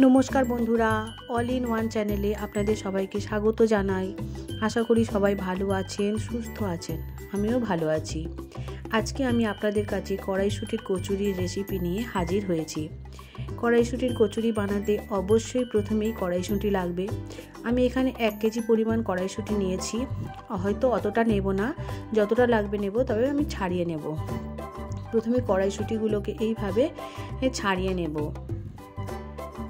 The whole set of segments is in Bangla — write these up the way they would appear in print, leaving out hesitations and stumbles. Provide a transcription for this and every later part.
নমস্কার বন্ধুরা, অল ইন ওয়ান চ্যানেলে আপনাদের সবাইকে স্বাগত জানাই। আশা করি সবাই ভালো আছেন, সুস্থ আছেন। আমিও ভালো আছি। আজকে আমি আপনাদের কাছে কড়াইশুঁটির কচুরির রেসিপি নিয়ে হাজির হয়েছি। কড়াইশুঁটির কচুরি বানাতে অবশ্যই প্রথমেই কড়াইশুঁটি লাগবে। আমি এখানে 1 কেজি পরিমাণ কড়াইশুঁটি নিয়েছি। হয়তো অতটা নেব না, যতটা লাগবে নেব, তবে আমি ছাড়িয়ে নেব। প্রথমে কড়াইশুঁটিগুলোকে এইভাবে ছাড়িয়ে নেব।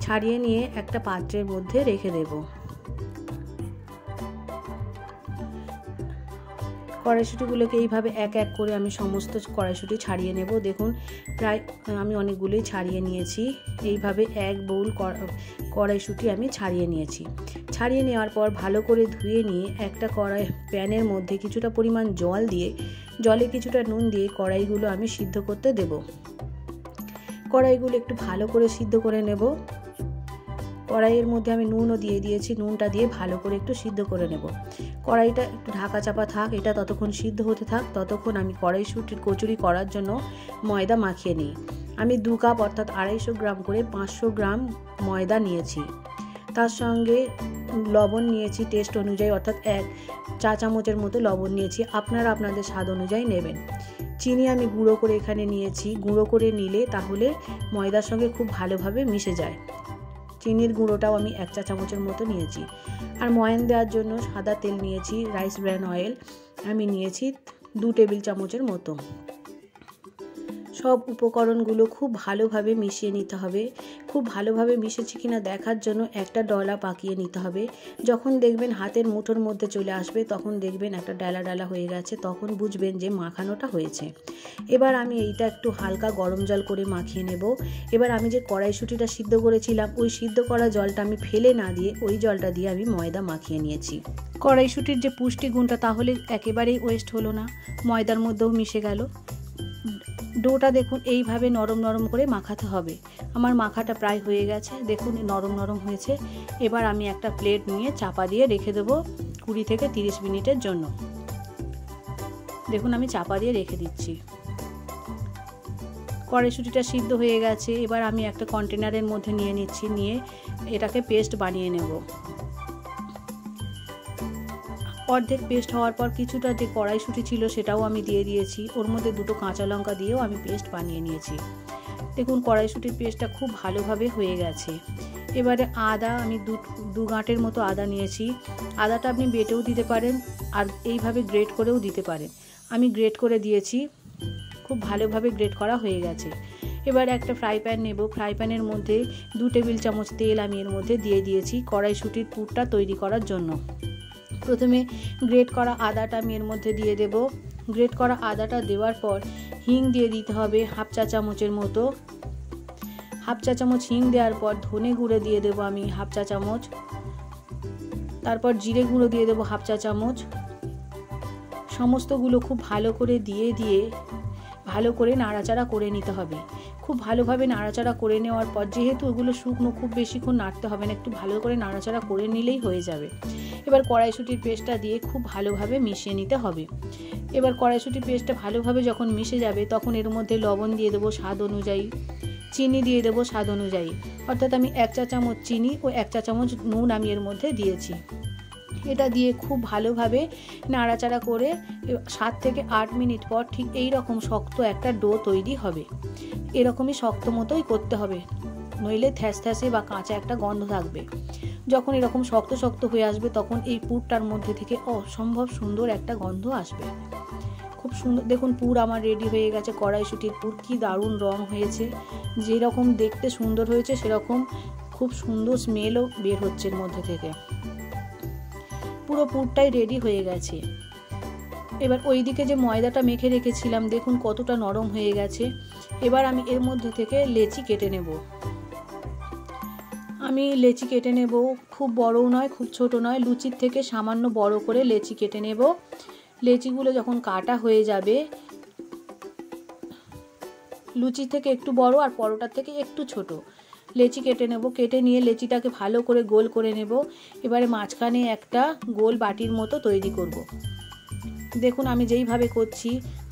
ছাড়িয়ে নিয়ে একটা পাত্রের মধ্যে রেখে দেব। কড়াইশুঁটিগুলোকে এইভাবে এক এক করে আমি সমস্ত কড়াইশুঁটি ছাড়িয়ে নেব। দেখুন, প্রায় আমি অনেকগুলোই ছাড়িয়ে নিয়েছি। এইভাবে এক বাউল কড়াইশুঁটি আমি ছাড়িয়ে নিয়েছি। ছাড়িয়ে নেওয়ার পর ভালো করে ধুয়ে নিয়ে একটা প্যানের মধ্যে কিছুটা পরিমাণ জল দিয়ে, জলে কিছুটা নুন দিয়ে কড়াইগুলো আমি সিদ্ধ করতে দেব। কড়াইগুলো একটু ভালো করে সিদ্ধ করে নেব। কড়াইয়ের মধ্যে আমি নুনও দিয়ে দিয়েছি। নুনটা দিয়ে ভালো করে একটু সিদ্ধ করে নেব। কড়াইটা একটু ঢাকা চাপা থাক, এটা ততক্ষণ সিদ্ধ হতে থাক। ততক্ষণ আমি কড়াইশুঁটির কচুরি করার জন্য ময়দা মাখিয়ে নিই। আমি 2 কাপ অর্থাৎ 250 গ্রাম করে 500 গ্রাম ময়দা নিয়েছি। তার সঙ্গে লবণ নিয়েছি টেস্ট অনুযায়ী, অর্থাৎ 1 চা চামচের মতো লবণ নিয়েছি। আপনারা আপনাদের স্বাদ অনুযায়ী নেবেন। চিনি আমি গুঁড়ো করে এখানে নিয়েছি। গুঁড়ো করে নিলে তাহলে ময়দার সঙ্গে খুব ভালোভাবে মিশে যায়। চিনির গুঁড়োটাও আমি 1 চা চামচের মতো নিয়েছি। আর ময়ান দেওয়ার জন্য সাদা তেল নিয়েছি, রাইস ব্র্যান অয়েল আমি নিয়েছি 2 টেবিল চামচের মতো। সব উপকরণগুলো খুব ভালোভাবে মিশিয়ে নিতে হবে। খুব ভালোভাবে মিশেছে কিনা দেখার জন্য একটা ডলা পাকিয়ে নিতে হবে। যখন দেখবেন হাতের মুঠোর মধ্যে চলে আসবে, তখন দেখবেন একটা ডালা ডালা হয়ে গেছে, তখন বুঝবেন যে মাখানোটা হয়েছে। এবার আমি এইটা একটু হালকা গরম জল করে মাখিয়ে নেব। এবার আমি যে কড়াইশুঁটিটা সিদ্ধ করেছিলাম, ওই সিদ্ধ করা জলটা আমি ফেলে না দিয়ে ওই জলটা দিয়ে আমি ময়দা মাখিয়ে নিয়েছি। কড়াইশুঁটির যে পুষ্টিগুণটা তাহলে একেবারেই ওয়েস্ট হলো না, ময়দার মধ্যেও মিশে গেল। ডোটা দেখুন এইভাবে নরম নরম করে মাখাতে হবে। আমার মাখাটা প্রায় হয়ে গেছে, দেখুন নরম নরম হয়েছে। এবার আমি একটা প্লেট নিয়ে চাপা দিয়ে রেখে দেবো 20 থেকে 30 মিনিটের জন্য। দেখুন আমি চাপা দিয়ে রেখে দিচ্ছি। কড়াইশুঁটিটা সিদ্ধ হয়ে গেছে। এবার আমি একটা কন্টেনারের মধ্যে নিয়ে নিচ্ছি, নিয়ে এটাকে পেস্ট বানিয়ে নেব। অর্ধেক পেস্ট হওয়ার পর কিছুটা যে কড়াইশুঁটি ছিল সেটাও আমি দিয়ে দিয়েছি। ওর মধ্যে 2টো কাঁচা লঙ্কা দিয়েও আমি পেস্ট বানিয়ে নিয়েছি। দেখুন কড়াইশুঁটির পেস্টটা খুব ভালোভাবে হয়ে গেছে। এবারে আদা আমি 2 গাঁটের মতো আদা নিয়েছি। আদাটা আপনি বেটেও দিতে পারেন, আর এইভাবে গ্রেট করেও দিতে পারেন। আমি গ্রেট করে দিয়েছি। খুব ভালোভাবে গ্রেট করা হয়ে গেছে। এবার একটা ফ্রাই প্যান নেব। ফ্রাই প্যানের মধ্যে 2 টেবিল চামচ তেল আমি এর মধ্যে দিয়ে দিয়েছি কড়াইশুঁটির পুরটা তৈরি করার জন্য। প্রথমে গ্রেট করা আদাটা আমি এর মধ্যে দিয়ে দেব। গ্রেট করা আদাটা দেওয়ার পর হিং দিয়ে দিতে হবে 1/2 চা চামচের মতো। 1/2 চা চামচ হিং দেওয়ার পর ধনে গুঁড়ো দিয়ে দেবো আমি 1/2 চা চামচ। তারপর জিরে গুঁড়ো দিয়ে দেবো 1/2 চা চামচ। সমস্তগুলো খুব ভালো করে দিয়ে ভালো করে নাড়াচাড়া করে নিতে হবে। খুব ভালোভাবে নাড়াচাড়া করে নেওয়ার পর, যেহেতু ওগুলো শুকনো, খুব বেশিক্ষণ নাড়তে হবে না, একটু ভালো করে নাড়াচাড়া করে নিলেই হয়ে যাবে। এবার কড়াইশুঁটির পেস্টটা দিয়ে খুব ভালোভাবে মিশিয়ে নিতে হবে। এবার কড়াইশুঁটির পেস্টটা ভালোভাবে যখন মিশে যাবে, তখন এর মধ্যে লবণ দিয়ে দেবো স্বাদ অনুযায়ী, চিনি দিয়ে দেবো স্বাদ অনুযায়ী। অর্থাৎ আমি 1 চা চামচ চিনি ও 1 চা চামচ নুন আমি এর মধ্যে দিয়েছি। এটা দিয়ে খুব ভালোভাবে নাড়াচাড়া করে 7 থেকে 8 মিনিট পর ঠিক এই রকম শক্ত একটা ডো তৈরি হবে। এরকমই শক্ত মতোই করতে হবে, নইলে থ্যাসথ্যাসে বা কাঁচা একটা গন্ধ থাকবে। যখন এরকম শক্ত শক্ত হয়ে আসবে, তখন এই পুরটার মধ্যে থেকে অসম্ভব সুন্দর একটা গন্ধ আসবে। খুব সুন্দর, দেখুন পুর আমার রেডি হয়ে গেছে। কড়াইশুঁটির পুর কি দারুণ রং হয়েছে, যেরকম দেখতে সুন্দর হয়েছে সেরকম খুব সুন্দর স্মেলও বের হচ্ছে এর মধ্যে থেকে। পুরো পুরটাই রেডি হয়ে গেছে। এবার ওইদিকে যে ময়দাটা মেখে রেখেছিলাম, দেখুন কতটা নরম হয়ে গেছে। এবার আমি এর মধ্যে থেকে লেচি কেটে নেব। আমি লেচি কেটে নেব, খুব বড়ও নয় খুব ছোট নয়, লুচির থেকে সামান্য বড় করে লেচি কেটে নেব। লেচিগুলো যখন কাটা হয়ে যাবে, লুচি থেকে একটু বড় আর পরোটার থেকে একটু ছোট লেচি কেটে নেব। কেটে নিয়ে লেচিটাকে ভালো করে গোল করে নেব। এবারে মাঝখানে একটা গোল বাটির মতো তৈরি করব। দেখুন আমি যেইভাবে করছি,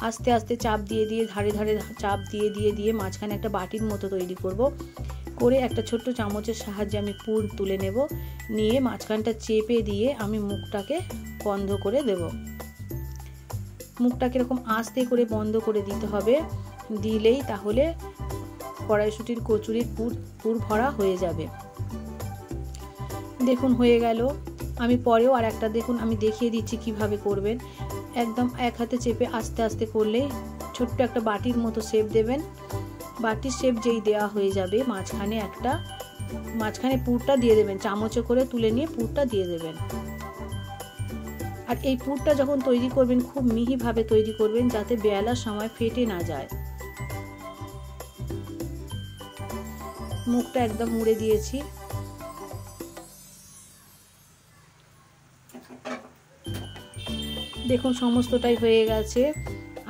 আস্তে আস্তে চাপ দিয়ে ধারে ধারে চাপ দিয়ে মাঝখানে একটা বাটির মতো তৈরি করব। করে একটা ছোট্ট চামচের সাহায্যে আমি পুর তুলে নেব। নিয়ে মাঝখানটা চেপে দিয়ে আমি মুখটাকে বন্ধ করে দেব। মুখটাকে এরকম আস্তে করে বন্ধ করে দিতে হবে, দিলেই তাহলে কড়াইশুঁটির কচুরির পুর ভরা হয়ে যাবে। দেখুন হয়ে গেল। আমি পরেও আর একটা দেখুন আমি দেখিয়ে দিচ্ছি কিভাবে করবেন। একদম এক হাতে চেপে আস্তে আস্তে করলে ছোট্ট একটা বাটির মতো শেপ দেবেন। বাটির শেপ যেই দেওয়া হয়ে যাবে মাঝখানে পুরটা দিয়ে দেবেন, চামচে করে তুলে নিয়ে পুরটা দিয়ে দেবেন। আর এই পুরটা যখন তৈরি করবেন খুব মিহিভাবে তৈরি করবেন, যাতে বেলার সময় ফেটে না যায়। মুখটা একদম মুড়ে দিয়েছি। দেখুন সমস্তটাই হয়ে গেছে।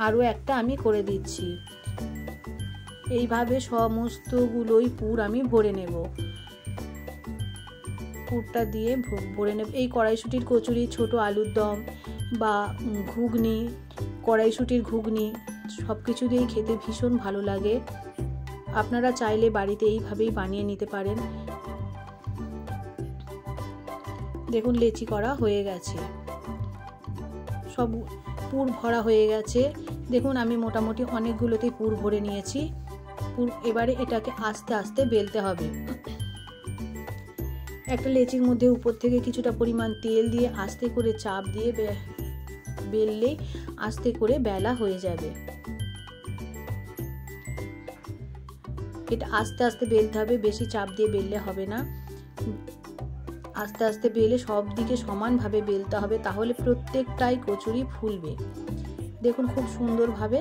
আরও একটা আমি করে দিচ্ছি। এইভাবে সমস্তগুলোই পুর আমি ভরে নেব। পুরটা দিয়ে ভরে নেব। এই কড়াইশুঁটির কচুরি, ছোট আলুর দম বা ঘুগনি, কড়াইশুঁটির ঘুগনি সব কিছু দিয়েই খেতে ভীষণ ভালো লাগে। আপনারা চাইলে বাড়িতে এইভাবেই বানিয়ে নিতে পারেন। দেখুন লেচি করা হয়ে গেছে, সব পুর ভরা হয়ে গেছে। দেখুন আমি মোটামুটি অনেকগুলোতেই পুর ভরে নিয়েছি। এবারে এটাকে আস্তে আস্তে বেলতে হবে। একটা লেচির মধ্যে উপর থেকে কিছুটা পরিমাণ তেল দিয়ে আস্তে করে চাপ দিয়ে বেললেই আস্তে করে বেলা হয়ে যাবে। এটা আস্তে আস্তে বেলতে হবে, বেশি চাপ দিয়ে বেললে হবে না। আস্তে আস্তে বেলে সব দিকে সমানভাবে বেলতে হবে, তাহলে প্রত্যেকটাই কচুরি ফুলবে। দেখুন খুব সুন্দরভাবে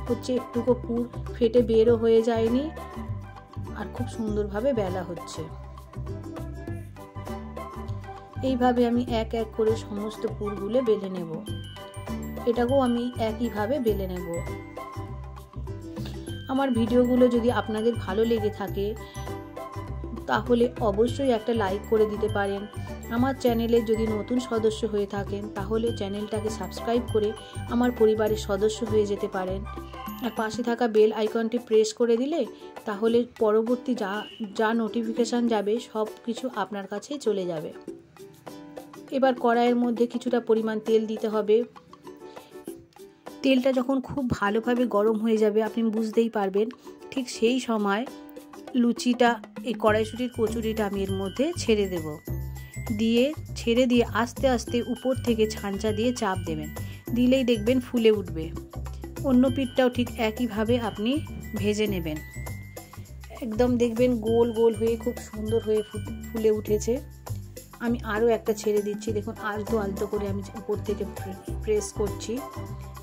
হচ্ছে, একটুকু পুর ফেটে বেরও হয়ে যায়নি, আর খুব সুন্দরভাবে বেলা হচ্ছে। এইভাবে আমি এক এক করে সমস্ত পুরগুলো বেলে নেব। এটাকেও আমি একইভাবে বেলে নেব। আমার ভিডিওগুলো যদি আপনাদের ভালো লেগে থাকে তাহলে অবশ্যই একটা লাইক করে দিতে পারেন। আমার চ্যানেলে যদি নতুন সদস্য হয়ে থাকেন তাহলে চ্যানেলটাকে সাবস্ক্রাইব করে আমার পরিবারের সদস্য হয়ে যেতে পারেন। আর পাশে থাকা বেল আইকনটি প্রেস করে দিলে তাহলে পরবর্তী যা নোটিফিকেশান যাবে সব কিছু আপনার কাছেই চলে যাবে। এবার কড়াইয়ের মধ্যে কিছুটা পরিমাণ তেল দিতে হবে। তেলটা যখন খুব ভালোভাবে গরম হয়ে যাবে আপনি বুঝতেই পারবেন, ঠিক সেই সময় লুচিটা, এই কড়াইশুঁটির কচুরিটা আমি এর মধ্যে ছেড়ে দিয়ে আস্তে আস্তে উপর থেকে ছাঁচা দিয়ে চাপ দেবেন। দিলেই দেখবেন ফুলে উঠবে। অন্য পিঠটাও ঠিক একইভাবে আপনি ভেজে নেবেন। একদম দেখবেন গোল গোল হয়ে খুব সুন্দর হয়ে ফুলে উঠেছে। আমি আরও একটা ছেড়ে দিচ্ছি। দেখুন আলতো আলতো করে আমি উপর থেকে প্রেস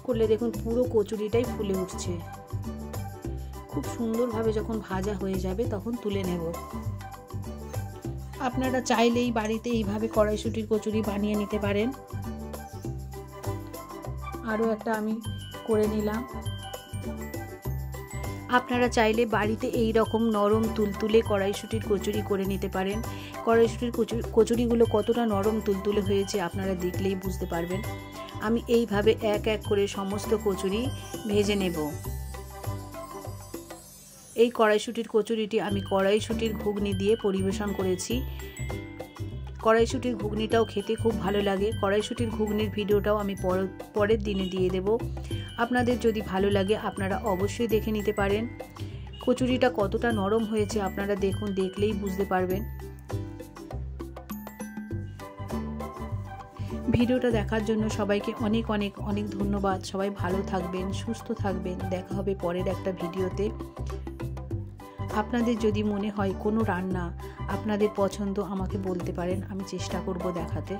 করলে দেখুন পুরো কচুরিটাই ফুলে উঠছে। খুব সুন্দরভাবে যখন ভাজা হয়ে যাবে তখন তুলে নেব। আপনারা চাইলেই বাড়িতে এইভাবে কড়াইশুঁটির কচুরি বানিয়ে নিতে পারেন। আরও একটা আমি করে নিলাম। আপনারা চাইলে বাড়িতে এই রকম নরম তুলতুলে কড়াইশুঁটির কচুরি করে নিতে পারেন। কড়াইশুঁটির কচুরিগুলো কতটা নরম তুলতুলে হয়েছে আপনারা দেখলেই বুঝতে পারবেন। আমি এইভাবে এক এক করে সমস্ত কচুরি ভেজে নেব। এই কড়াইশুঁটির কচুরিটি আমি কড়াইশুঁটির ঘুগনি দিয়ে পরিবেশন করেছি। কড়াইশুঁটির ঘুগনিটাও খেতে খুব ভালো লাগে। কড়াইশুঁটির ঘুগনির ভিডিওটাও আমি পরের দিনে দিয়ে দেব। আপনাদের যদি ভালো লাগে আপনারা অবশ্যই দেখে নিতে পারেন। কচুরিটা কতটা নরম হয়েছে আপনারা দেখুন, দেখলেই বুঝতে পারবেন। ভিডিওটা দেখার জন্য সবাইকে অনেক অনেক অনেক ধন্যবাদ। সবাই ভালো থাকবেন, সুস্থ থাকবেন। দেখা হবে পরের একটা ভিডিওতে। আপনাদের যদি মনে হয় কোনো রান্না আপনাদের পছন্দ আমাকে বলতে পারেন, আমি চেষ্টা করব দেখাতে।